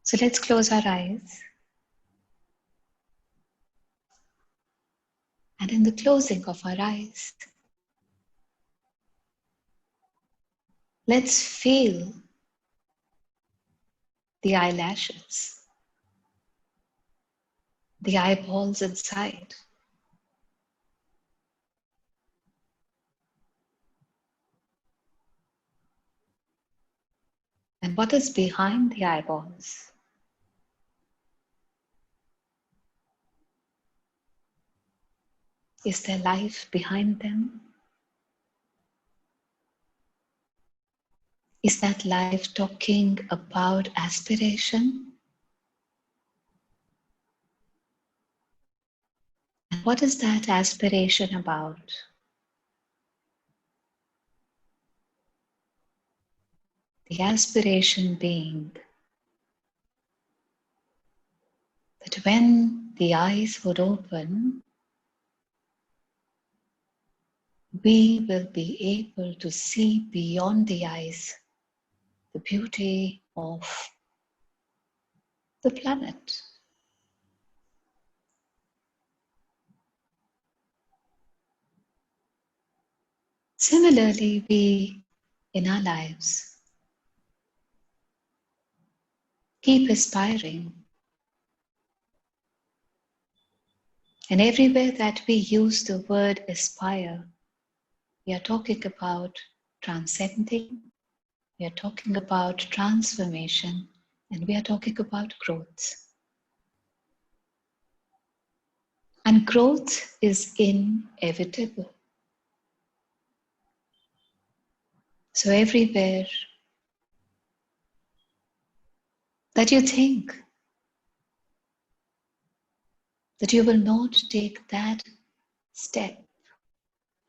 So let's close our eyes. And in the closing of our eyes, let's feel the eyelashes, the eyeballs inside. And what is behind the eyeballs? Is there life behind them? Is that life talking about aspiration? And what is that aspiration about? The aspiration being that when the eyes would open, we will be able to see beyond the eyes the beauty of the planet. Similarly, we in our lives keep aspiring. And everywhere that we use the word aspire, we are talking about transcending, we are talking about transformation, and we are talking about growth. And growth is inevitable. So everywhere that you think that you will not take that step,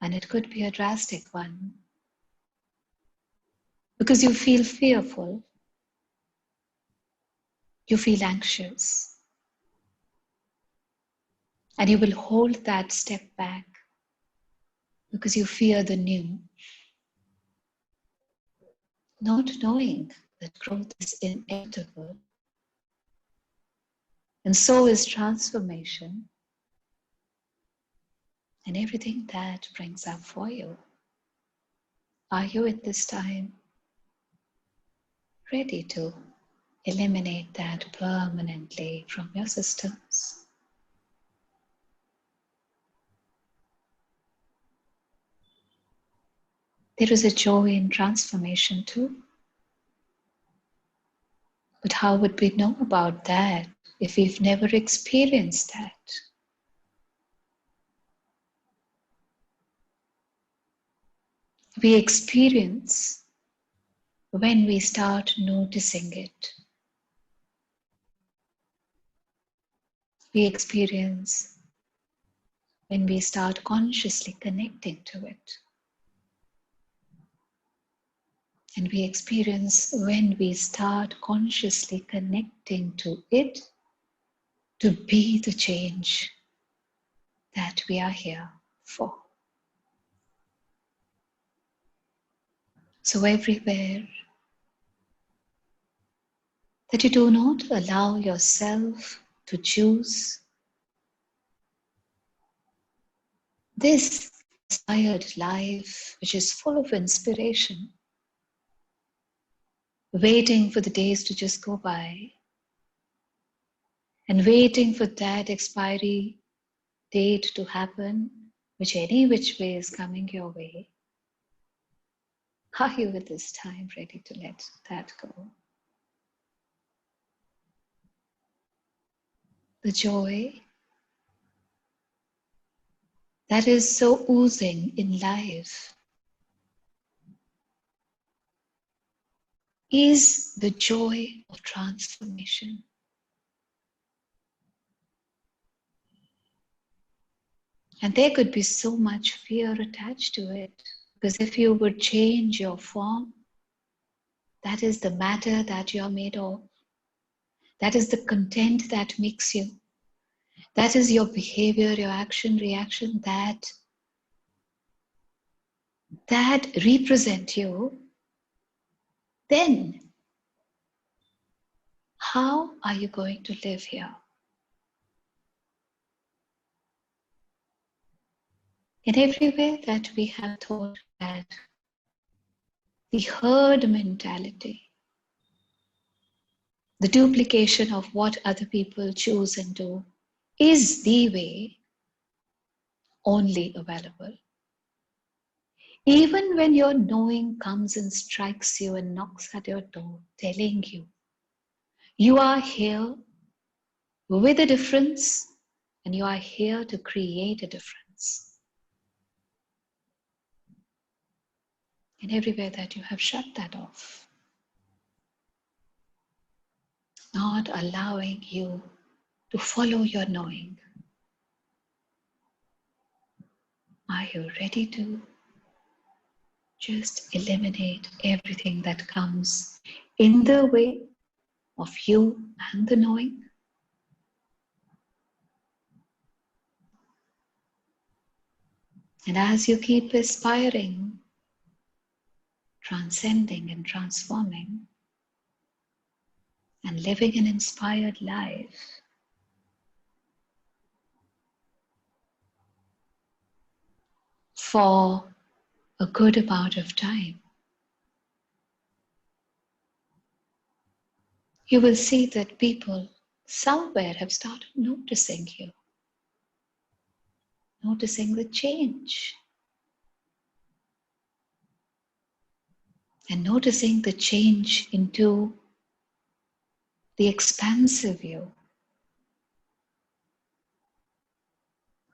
and it could be a drastic one, because you feel fearful, you feel anxious, and you will hold that step back because you fear the new, not knowing that growth is inevitable, and so is transformation and everything that brings up for you. Are you at this time ready to eliminate that permanently from your systems? There is a joy in transformation too. But how would we know about that if we've never experienced that? We experience when we start noticing it. We experience when we start consciously connecting to it. And we experience when we start consciously connecting to it to be the change that we are here for. So everywhere that you do not allow yourself to choose this inspired life, which is full of inspiration, waiting for the days to just go by and waiting for that expiry date to happen, which any which way is coming your way. Are you at this time ready to let that go? The joy that is so oozing in life is the joy of transformation. And there could be so much fear attached to it, because if you would change your form, that is the matter that you are made of. That is the content that makes you. That is your behavior, your action, reaction that represent you. Then How are you going to live here? In every way that we have taught that the herd mentality, the duplication of what other people choose and do, is the way only available. Even when your knowing comes and strikes you and knocks at your door, telling you, you are here with a difference and you are here to create a difference. In every way that you have shut that off, not allowing you to follow your knowing. Are you ready to just eliminate everything that comes in the way of you and the knowing? And as you keep aspiring, transcending and transforming, and living an inspired life, for a good amount of time, you will see that people somewhere have started noticing you, noticing the change, and noticing the change into the expansive you.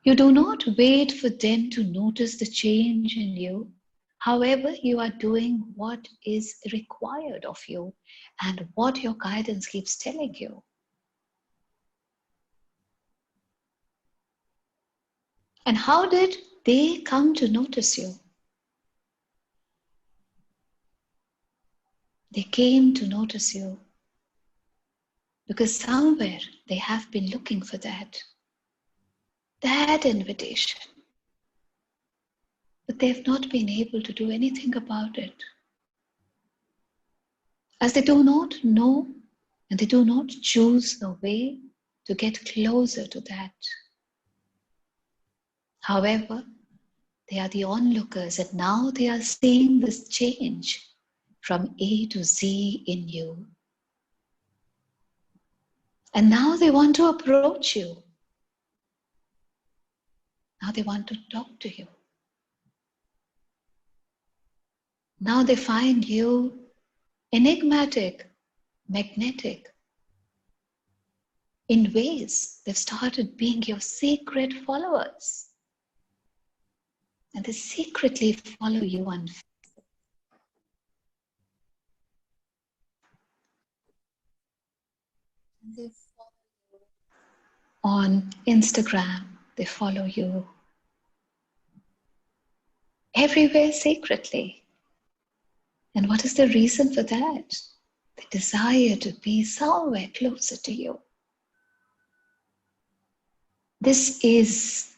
You do not wait for them to notice the change in you. However, you are doing what is required of you and what your guidance keeps telling you. And how did they come to notice you? They came to notice you because somewhere they have been looking for that invitation. But they have not been able to do anything about it. As they do not know and they do not choose a way to get closer to that. However, they are the onlookers and now they are seeing this change from A to Z in you. And now they want to approach you. Now they want to talk to you. Now they find you enigmatic, magnetic. In ways, they've started being your secret followers. And they secretly follow you on Instagram. They follow you everywhere secretly. And what is the reason for that? The desire to be somewhere closer to you. This is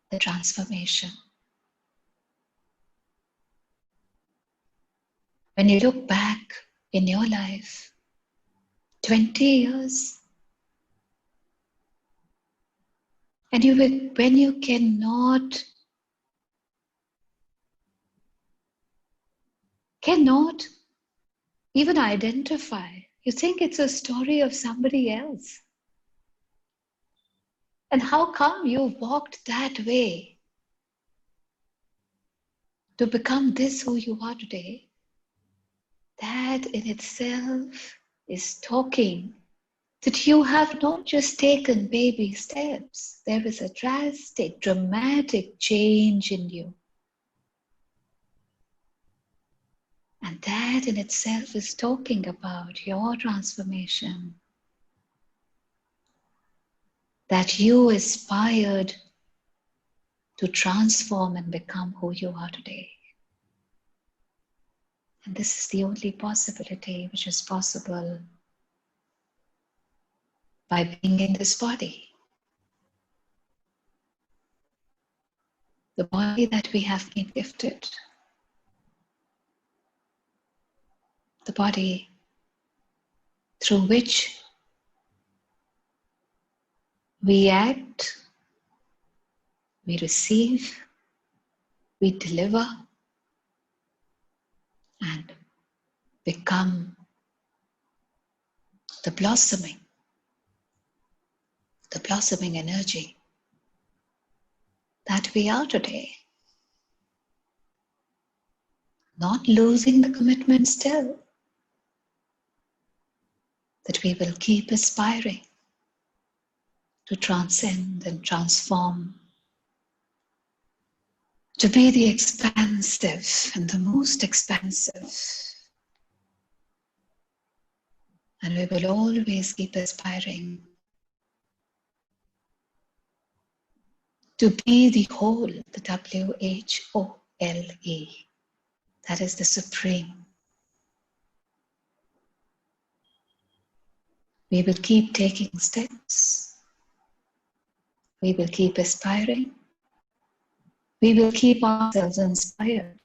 the transformation. When you look back in your life, 20 years, and when you cannot even identify, you think it's a story of somebody else. And how come you walked that way to become this who you are today? That in itself is talking that you have not just taken baby steps. There is a drastic, dramatic change in you. And that in itself is talking about your transformation. That you aspired to transform and become who you are today. And this is the only possibility which is possible by being in this body. The body that we have been gifted. the body through which we act, we receive, we deliver, and become the blossoming energy that we are today. Not losing the commitment still, that we will keep aspiring to transcend and transform, to be the expansive and the most expansive. And we will always keep aspiring to be the whole, the WHOLE. That is the supreme. We will keep taking steps. We will keep aspiring. We will keep ourselves inspired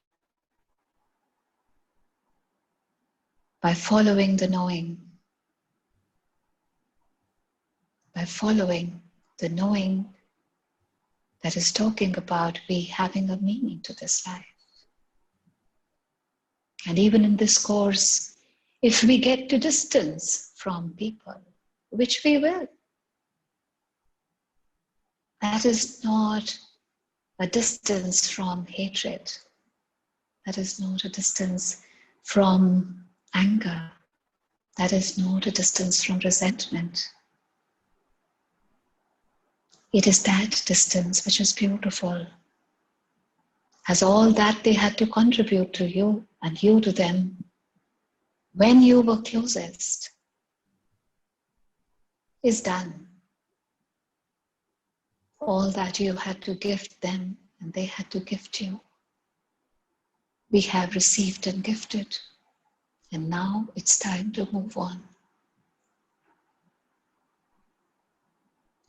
by following the knowing. By following the knowing that is talking about we having a meaning to this life. And even in this course, if we get to distance from people, which we will, that is not a distance from hatred. That is not a distance from anger. That is not a distance from resentment. It is that distance which is beautiful. As all that they had to contribute to you and you to them when you were closest is done. All that you had to gift them and they had to gift you, we have received and gifted, and now it's time to move on.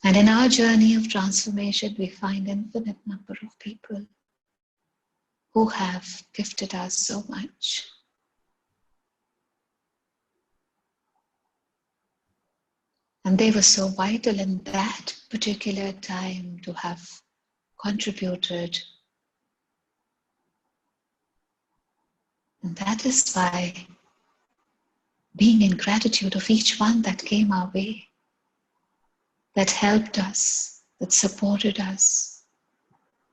And in our journey of transformation, we find infinite number of people who have gifted us so much. And they were so vital in that particular time to have contributed. And that is why being in gratitude of each one that came our way, that helped us, that supported us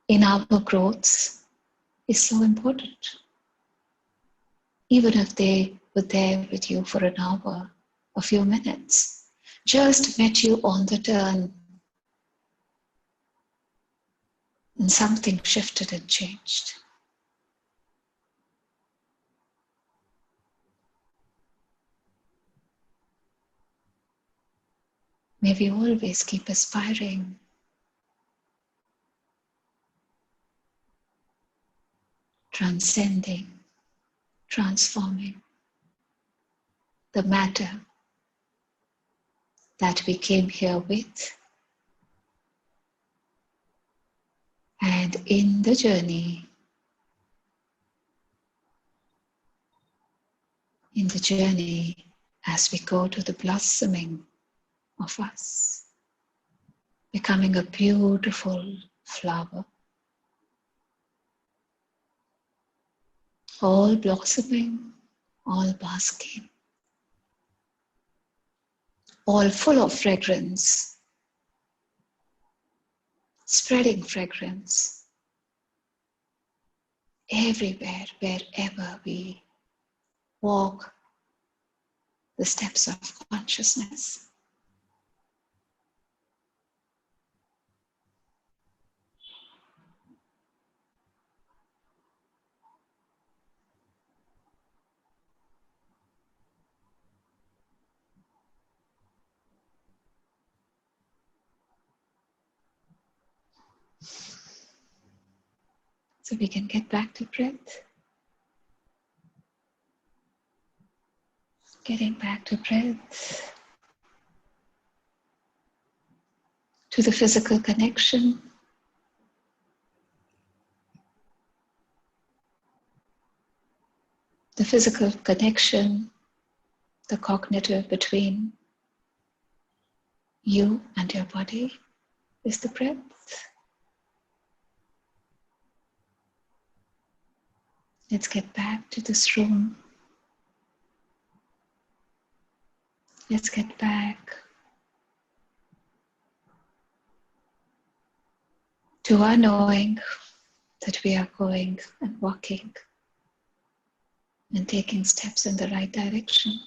in our growths is so important. Even if they were there with you for an hour, a few minutes, just met you on the turn, and something shifted and changed. May we always keep aspiring, transcending, transforming the matter that we came here with. And in the journey, as we go to the blossoming of us, becoming a beautiful flower, all blossoming, all basking, all full of fragrance, spreading fragrance everywhere, wherever we walk the steps of consciousness. So we can get back to breath. Getting back to breath, to the physical connection, the physical connection, the cognitive between you and your body is the breath. Let's get back to this room. Let's get back to our knowing that we are going and walking and taking steps in the right direction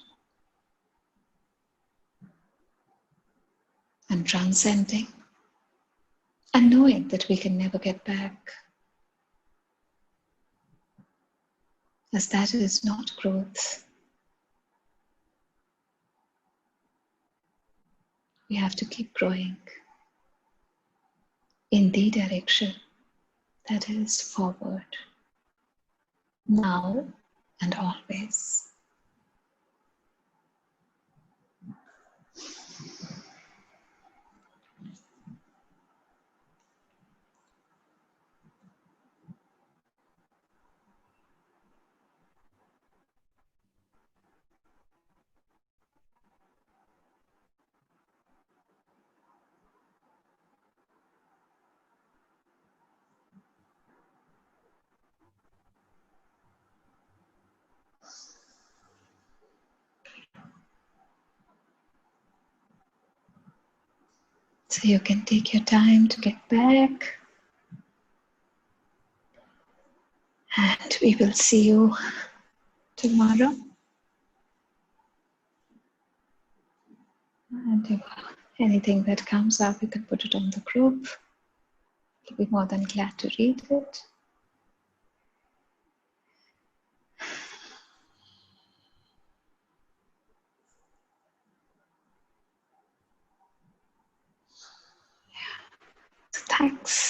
and transcending and knowing that we can never get back, as that is not growth. We have to keep growing in the direction that is forward, now and always. So you can take your time to get back, and we will see you tomorrow. And if anything that comes up, you can put it on the group. I'll be more than glad to read it. Thanks.